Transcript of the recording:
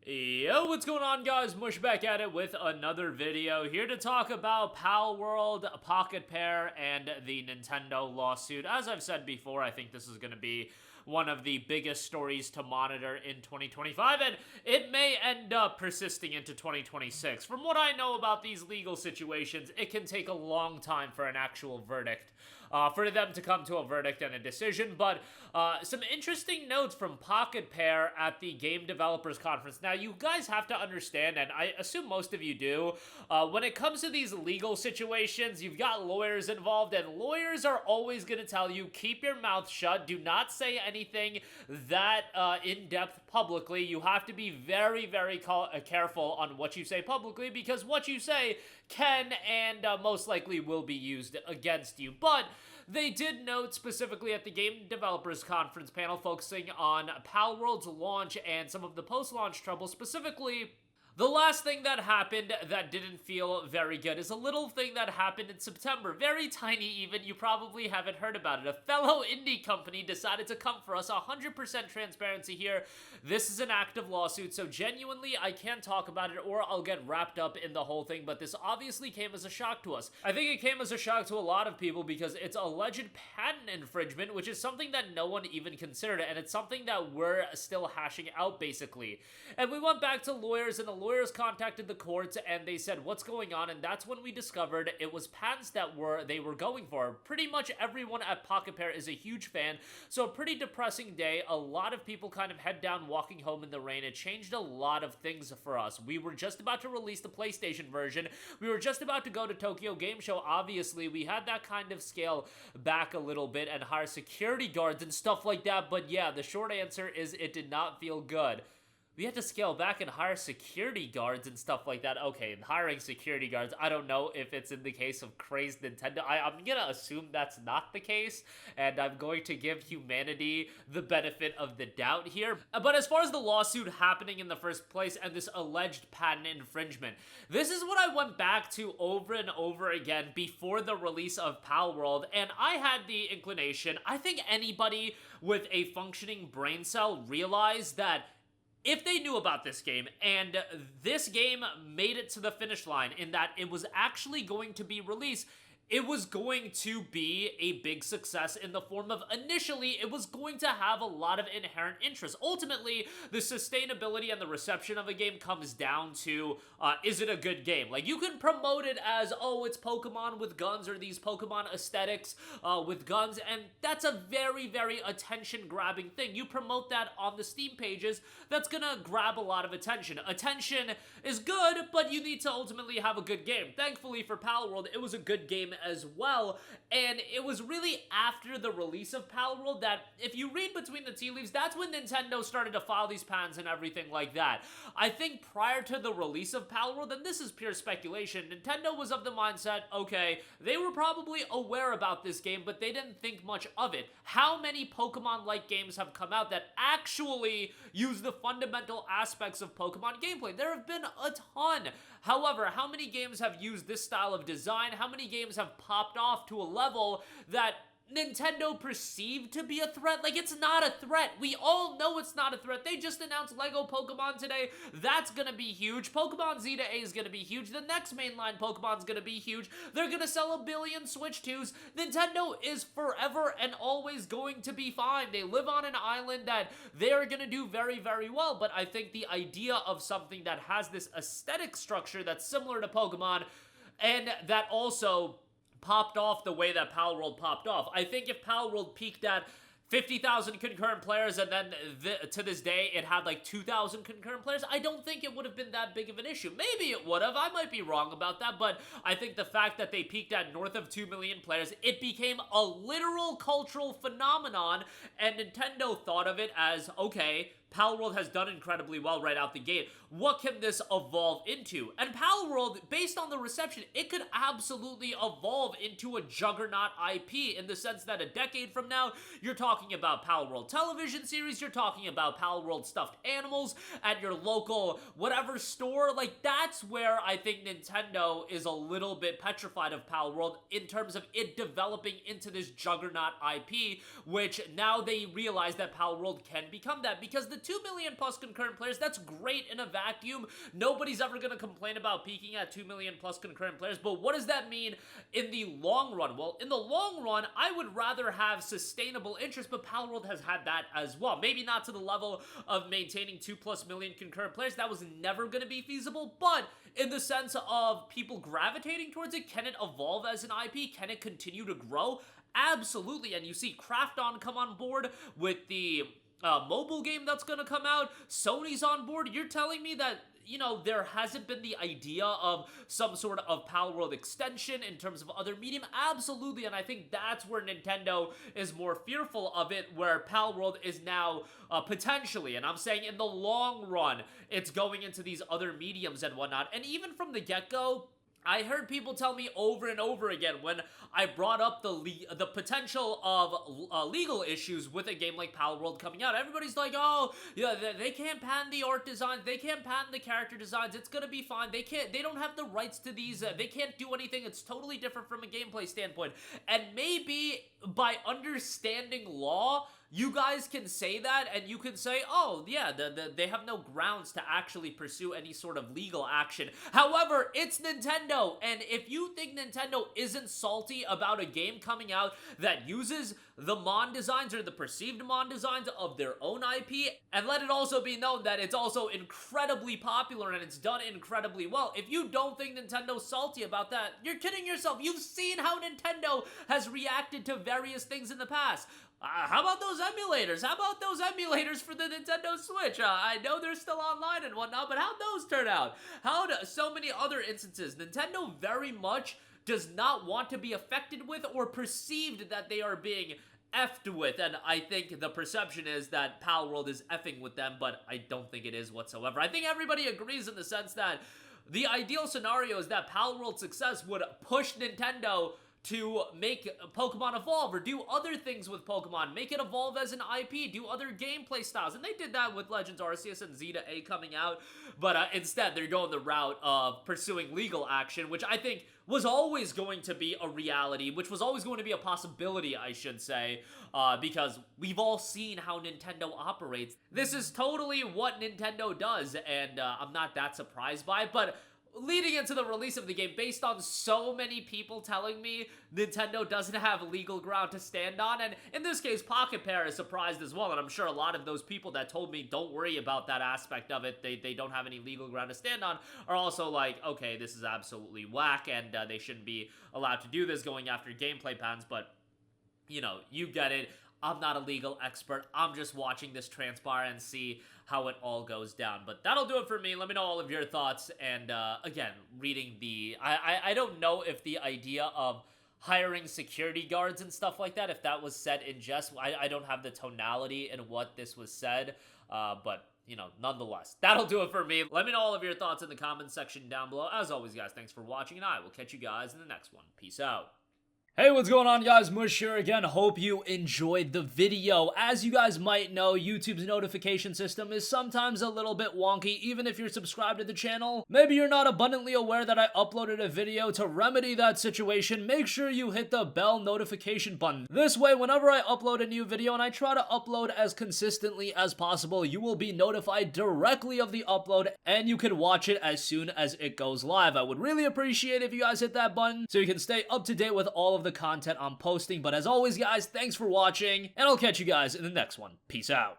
Yo, what's going on, guys? Mush back at it with another video, here to talk about Palworld, Pocketpair, and the Nintendo lawsuit. As I've said before, I think this is going to be one of the biggest stories to monitor in 2025, and it may end up persisting into 2026. From what I know about these legal situations, it can take a long time for an actual verdict. For them to come to a verdict and a decision, but some interesting notes from Pocketpair at the Game Developers Conference. Now, you guys have to understand, and I assume most of you do, when it comes to these legal situations, you've got lawyers involved, and lawyers are always going to tell you, keep your mouth shut, do not say anything that in-depth publicly. You have to be very, very careful on what you say publicly, because what you say can and most likely will be used against you. But they did note specifically at the Game Developers Conference panel focusing on Palworld's launch and some of the post-launch trouble, specifically the last thing that happened that didn't feel very good is a little thing that happened in September. Very tiny even, you probably haven't heard about it. A fellow indie company decided to come for us. 100% transparency here. This is an active lawsuit, so genuinely I can't talk about it or I'll get wrapped up in the whole thing, but this obviously came as a shock to us. I think it came as a shock to a lot of people because it's alleged patent infringement, which is something that no one even considered, and it's something that we're still hashing out basically. And we went back to lawyers, and the lawyers contacted the courts and they said, what's going on? And that's when we discovered it was patents that they were going for. Pretty much everyone at Pocketpair is a huge fan, so a pretty depressing day. A lot of people kind of head down walking home in the rain. It changed a lot of things for us. We were just about to release the PlayStation version. We were just about to go to Tokyo Game Show. Obviously, we had that kind of scale back a little bit and hire security guards and stuff like that, but yeah, the short answer is it did not feel good. We had to scale back and hire security guards and stuff like that. Okay, hiring security guards, I don't know if it's in the case of crazed Nintendo. I'm gonna assume that's not the case, and I'm going to give humanity the benefit of the doubt here. But as far as the lawsuit happening in the first place and this alleged patent infringement, this is what I went back to over and over again before the release of Palworld, and I had the inclination, I think anybody with a functioning brain cell realized that if they knew about this game, and this game made it to the finish line in that it was actually going to be released, it was going to be a big success in the form of, initially, it was going to have a lot of inherent interest. Ultimately, the sustainability and the reception of a game comes down to, is it a good game? Like, you can promote it as, oh, it's Pokemon with guns, or these Pokemon aesthetics with guns, and that's a very, very attention-grabbing thing. You promote that on the Steam pages, that's gonna grab a lot of attention. Attention is good, but you need to ultimately have a good game. Thankfully for Palworld, it was a good game as well, and it was really after the release of Palworld that, if you read between the tea leaves, that's when Nintendo started to file these patents and everything like that. I think prior to the release of Palworld, and this is pure speculation, Nintendo was of the mindset, okay, they were probably aware about this game, but they didn't think much of it. How many Pokemon-like games have come out that actually use the fundamental aspects of Pokemon gameplay? There have been a ton. However, how many games have used this style of design? How many games have popped off to a level that Nintendo perceived to be a threat? Like, it's not a threat. We all know it's not a threat. They just announced Lego Pokemon today. That's gonna be huge. Pokemon Z to A is gonna be huge. The next mainline Pokemon's gonna be huge. They're gonna sell 1 billion Switch 2s. Nintendo is forever and always going to be fine. They live on an island that they are gonna do very, very well. But I think the idea of something that has this aesthetic structure that's similar to Pokemon, and that also popped off the way that Palworld popped off. I think if Palworld peaked at 50,000 concurrent players and then to this day it had like 2,000 concurrent players, I don't think it would have been that big of an issue. Maybe it would have. I might be wrong about that, but I think the fact that they peaked at north of 2 million players, it became a literal cultural phenomenon, and Nintendo thought of it as, okay, Palworld has done incredibly well right out the gate. What can this evolve into? And Palworld, based on the reception, it could absolutely evolve into a juggernaut IP in the sense that a decade from now, you're talking about Palworld television series, you're talking about Palworld stuffed animals at your local whatever store. Like, that's where I think Nintendo is a little bit petrified of Palworld in terms of it developing into this juggernaut IP, which now they realize that Palworld can become that, because the at 2 million plus concurrent players, that's great in a vacuum. Nobody's ever going to complain about peaking at 2 million plus concurrent players, but what does that mean in the long run? Well, in the long run, I would rather have sustainable interest, but Palworld has had that as well. Maybe not to the level of maintaining 2+ million concurrent players. That was never going to be feasible, but in the sense of people gravitating towards it, can it evolve as an IP? Can it continue to grow? Absolutely. And you see Krafton come on board with the mobile game that's going to come out. Sony's on board. You're telling me that, you know, there hasn't been the idea of some sort of Palworld extension in terms of other medium? Absolutely, and I think that's where Nintendo is more fearful of it, where Palworld is now potentially, and I'm saying in the long run, it's going into these other mediums and whatnot. And even from the get-go, I heard people tell me over and over again when I brought up the potential of legal issues with a game like Palworld coming out. Everybody's like, oh, yeah, they can't patent the art designs, they can't patent the character designs, it's gonna be fine, they don't have the rights to these, they can't do anything, it's totally different from a gameplay standpoint. And maybe by understanding law, you guys can say that, and you can say, oh, yeah, they have no grounds to actually pursue any sort of legal action. However, it's Nintendo, and if you think Nintendo isn't salty about a game coming out that uses the Mon designs or the perceived Mon designs of their own IP, and let it also be known that it's also incredibly popular and it's done incredibly well, if you don't think Nintendo's salty about that, you're kidding yourself. You've seen how Nintendo has reacted to various things in the past. How about those emulators? How about those emulators for the Nintendo Switch? I know they're still online and whatnot, but how'd those turn out? So many other instances, Nintendo very much does not want to be affected with or perceived that they are being effed with, and I think the perception is that Palworld is effing with them, but I don't think it is whatsoever. I think everybody agrees in the sense that the ideal scenario is that Palworld's success would push Nintendo to make Pokemon evolve or do other things with Pokemon, make it evolve as an IP, do other gameplay styles, and they did that with Legends Arceus and Zeta A coming out, but instead they're going the route of pursuing legal action, which I think was always going to be a reality, which was always going to be a possibility, I should say, because we've all seen how Nintendo operates. This is totally what Nintendo does, and I'm not that surprised by it, but leading into the release of the game, based on so many people telling me Nintendo doesn't have legal ground to stand on, and in this case, Pocketpair is surprised as well, and I'm sure a lot of those people that told me don't worry about that aspect of it, they don't have any legal ground to stand on, are also like, okay, this is absolutely whack, and they shouldn't be allowed to do this going after gameplay patents, but, you know, you get it. I'm not a legal expert. I'm just watching this transpire and see how it all goes down. But that'll do it for me. Let me know all of your thoughts. And again, reading the... I don't know if the idea of hiring security guards and stuff like that, if that was said in jest. I don't have the tonality in what this was said. But, you know, nonetheless, that'll do it for me. Let me know all of your thoughts in the comments section down below. As always, guys, thanks for watching. And I will catch you guys in the next one. Peace out. Hey, what's going on, guys? Mush here again. Hope you enjoyed the video. As you guys might know, YouTube's notification system is sometimes a little bit wonky, even if you're subscribed to the channel. Maybe you're not abundantly aware that I uploaded a video. To remedy that situation, make sure you hit the bell notification button. This way, whenever I upload a new video, and I try to upload as consistently as possible, you will be notified directly of the upload, and you can watch it as soon as it goes live. I would really appreciate if you guys hit that button so you can stay up to date with all of the content I'm posting. But as always, guys, thanks for watching, and I'll catch you guys in the next one. Peace out.